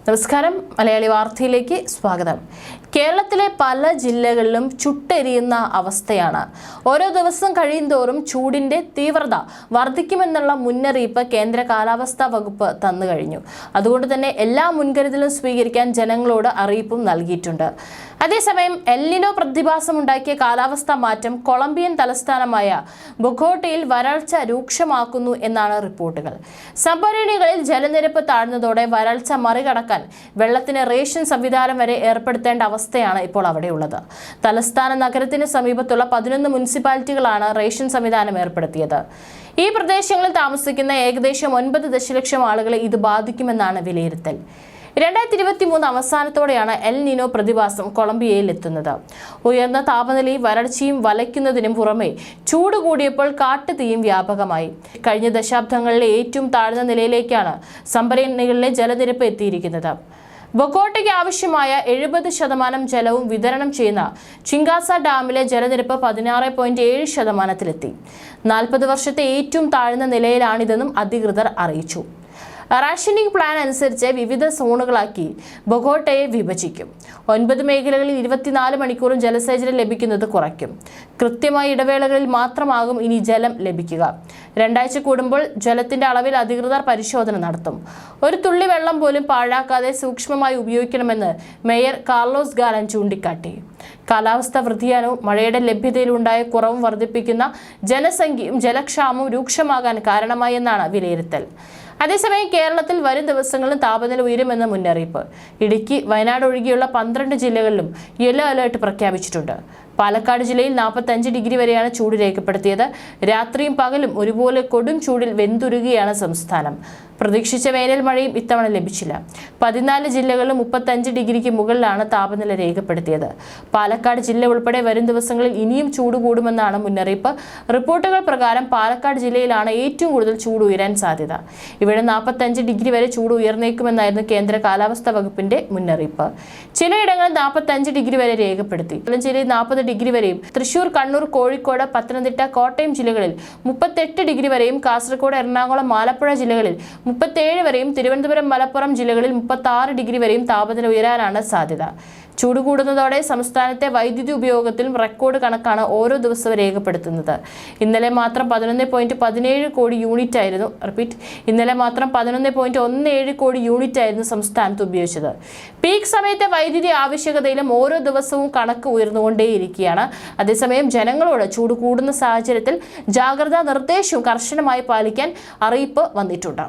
നമസ്കാരം, മലയാളി വാർത്തയിലേക്ക് സ്വാഗതം. കേരളത്തിലെ പല ജില്ലകളിലും ചുട്ടെരിയുന്ന അവസ്ഥയാണ്. ഓരോ ദിവസം കഴിയുന്തോറും ചൂടിന്റെ തീവ്രത വർദ്ധിക്കുമെന്നുള്ള മുന്നറിയിപ്പ് കേന്ദ്ര കാലാവസ്ഥാ വകുപ്പ് തന്നു കഴിഞ്ഞു. അതുകൊണ്ട് തന്നെ എല്ലാ മുൻകരുതലും സ്വീകരിക്കാൻ ജനങ്ങളോട് അറിയിപ്പും നൽകിയിട്ടുണ്ട്. അതേസമയം എൽ നിനോ പ്രതിഭാസമുണ്ടാക്കിയ കാലാവസ്ഥാ മാറ്റം കൊളംബിയൻ തലസ്ഥാനമായ ബൊഗോട്ടയിൽ വരൾച്ച രൂക്ഷമാക്കുന്നു എന്നാണ് റിപ്പോർട്ടുകൾ. സംഭരണികളിൽ ജലനിരപ്പ് താഴ്ന്നതോടെ വരൾച്ച മറികടക്കാൻ വെള്ളത്തിന് റേഷൻ സംവിധാനം വരെ ഏർപ്പെടുത്തേണ്ട അവസ്ഥയാണ് ഇപ്പോൾ അവിടെയുള്ളത്. തലസ്ഥാന നഗരത്തിന് സമീപത്തുള്ള 11 മുനിസിപ്പാലിറ്റികളാണ് റേഷൻ സംവിധാനം ഏർപ്പെടുത്തിയത്. ഈ പ്രദേശങ്ങളിൽ താമസിക്കുന്ന ഏകദേശം 9 ദശലക്ഷം ആളുകളെ ഇത് ബാധിക്കുമെന്നാണ് വിലയിരുത്തൽ. 2023 അവസാനത്തോടെയാണ് എൽ നിനോ പ്രതിഭാസം കൊളംബിയയിൽ എത്തുന്നത്. ഉയർന്ന താപനിലയും വരൾച്ചയും വലയ്ക്കുന്നതിനും പുറമെ ചൂട് കൂടിയപ്പോൾ കാട്ടുതീയും വ്യാപകമായി. കഴിഞ്ഞ ദശാബ്ദങ്ങളിലെ ഏറ്റവും താഴ്ന്ന നിലയിലേക്കാണ് സംഭരണികളിലെ ജലനിരപ്പ് എത്തിയിരിക്കുന്നത്. ബൊഗോട്ടയ്ക്ക് ആവശ്യമായ 70% ജലവും വിതരണം ചെയ്യുന്ന ചിങ്കാസ ഡാമിലെ ജലനിരപ്പ് 16.7%-ലെത്തി. 40 വർഷത്തെ ഏറ്റവും താഴ്ന്ന നിലയിലാണിതെന്നും അധികൃതർ അറിയിച്ചു. റേഷനിംഗ് പ്ലാൻ അനുസരിച്ച് വിവിധ സോണുകളാക്കി ബൊഗോട്ടയെ വിഭജിക്കും. 9 മേഖലകളിൽ 24 മണിക്കൂറും ജലസേചനം ലഭിക്കുന്നത് കുറയ്ക്കും. കൃത്യമായ ഇടവേളകളിൽ മാത്രമാകും ഇനി ജലം ലഭിക്കുക. 2 ആഴ്ച കൂടുമ്പോൾ ജലത്തിന്റെ അളവിൽ അധികൃതർ പരിശോധന നടത്തും. ഒരു തുള്ളി വെള്ളം പോലും പാഴാക്കാതെ സൂക്ഷ്മമായി ഉപയോഗിക്കണമെന്ന് മേയർ കാർലോസ് ഗാലൻ ചൂണ്ടിക്കാട്ടി. കാലാവസ്ഥാ വ്യതിയാനവും മഴയുടെ ലഭ്യതയിലുണ്ടായ കുറവും വർദ്ധിപ്പിക്കുന്ന ജനസംഖ്യയും ജലക്ഷാമവും രൂക്ഷമാകാൻ കാരണമായി എന്നാണ് വിലയിരുത്തൽ. അതേസമയം കേരളത്തിൽ വരും ദിവസങ്ങളിലും താപനില ഉയരുമെന്ന മുന്നറിയിപ്പ്. ഇടുക്കി, വയനാട് ഒഴികെയുള്ള 12 ജില്ലകളിലും യെല്ലോ അലേർട്ട് പ്രഖ്യാപിച്ചിട്ടുണ്ട്. പാലക്കാട് ജില്ലയിൽ 45 ഡിഗ്രി വരെയാണ് ചൂട് രേഖപ്പെടുത്തിയത്. രാത്രിയും പകലും ഒരുപോലെ കൊടും ചൂടിൽ വെന്തുരുകയാണ് സംസ്ഥാനം. പ്രതീക്ഷിച്ച വേനൽ മഴയും ഇത്തവണ ലഭിച്ചില്ല. 14 ജില്ലകളിലും 35 ഡിഗ്രിക്ക് മുകളിലാണ് താപനില രേഖപ്പെടുത്തിയത്. പാലക്കാട് ജില്ല ഉൾപ്പെടെ വരും ദിവസങ്ങളിൽ ഇനിയും ചൂട് കൂടുമെന്നാണ് മുന്നറിയിപ്പ്. റിപ്പോർട്ടുകൾ പ്രകാരം പാലക്കാട് ജില്ലയിലാണ് ഏറ്റവും കൂടുതൽ ചൂട് ഉയരാൻ സാധ്യത. ഇവിടെ 45 ഡിഗ്രി വരെ ചൂട് ഉയർന്നേക്കുമെന്നായിരുന്നു കേന്ദ്ര കാലാവസ്ഥാ വകുപ്പിന്റെ മുന്നറിയിപ്പ്. ചിലയിടങ്ങളിൽ 45 ഡിഗ്രി വരെ രേഖപ്പെടുത്തി. ജില്ലയിൽ 40 ഡിഗ്രി വരെയും, തൃശൂർ, കണ്ണൂർ, കോഴിക്കോട്, പത്തനംതിട്ട, കോട്ടയം ജില്ലകളിൽ 38 ഡിഗ്രി വരെയും, കാസർഗോഡ്, എറണാകുളം, ആലപ്പുഴ ജില്ലകളിൽ 37 വരെയും, തിരുവനന്തപുരം, മലപ്പുറം ജില്ലകളിൽ 36 ഡിഗ്രി വരെയും താപനില ഉയരാനാണ് സാധ്യത. ചൂട് കൂടുന്നതോടെ സംസ്ഥാനത്തെ വൈദ്യുതി ഉപയോഗത്തിലും റെക്കോർഡ് കണക്കാണ് ഓരോ ദിവസവും രേഖപ്പെടുത്തുന്നത്. ഇന്നലെ മാത്രം 11.17 കോടി യൂണിറ്റ് ആയിരുന്നു ഇന്നലെ മാത്രം 11.17 കോടി യൂണിറ്റ് ആയിരുന്നു സംസ്ഥാനത്ത് ഉപയോഗിച്ചത്. പീക്ക് സമയത്തെ വൈദ്യുതി ആവശ്യകതയിലും ഓരോ ദിവസവും കണക്ക് ഉയർന്നുകൊണ്ടേയിരിക്കുകയാണ്. അതേസമയം ജനങ്ങളോട് ചൂട് കൂടുന്ന സാഹചര്യത്തിൽ ജാഗ്രതാ നിർദ്ദേശവും കർശനമായി പാലിക്കാൻ അറിയിപ്പ് വന്നിട്ടുണ്ട്.